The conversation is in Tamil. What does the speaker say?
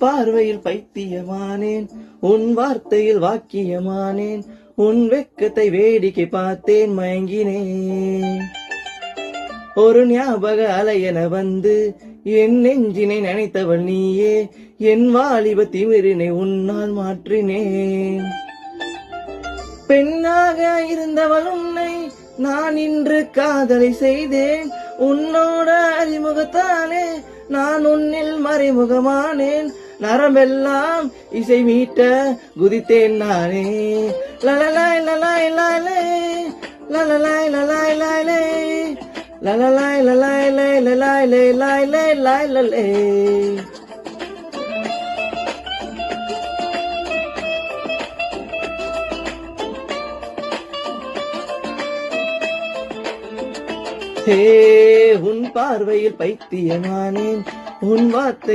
பார்வையில் பைத்தியமானேன், உன் வார்த்தையில் வாக்கியமானேன், உன் வெக்கத்தை வேடிக்கை பார்த்தேன் மயங்கினேன். ஒரு ஞாபக அலையென வந்து என் நெஞ்சினை நினைத்தவள் நீயே, என் வாலிப திமிரினை உன்னால் மாற்றினேன். பெண்ணாக இருந்தவள் உன்னை நான் இன்று காதலை செய்தேன், உன்னோட அறிமுகத்தானே நான் உன்னில் மறைமுகமானேன். நரம்பெல்லாம் இசை மீட்ட குதித்தேன் நானே. லலலாய் லலாய் லாலே, லலலாய் லலாய் லாலே, லலலாய் லலாய் லே லலாய் லே லாய் லே லாய் லலே. ஹே, உன் பார்வையில் பைத்தியமானேன், உன் வார்த்தை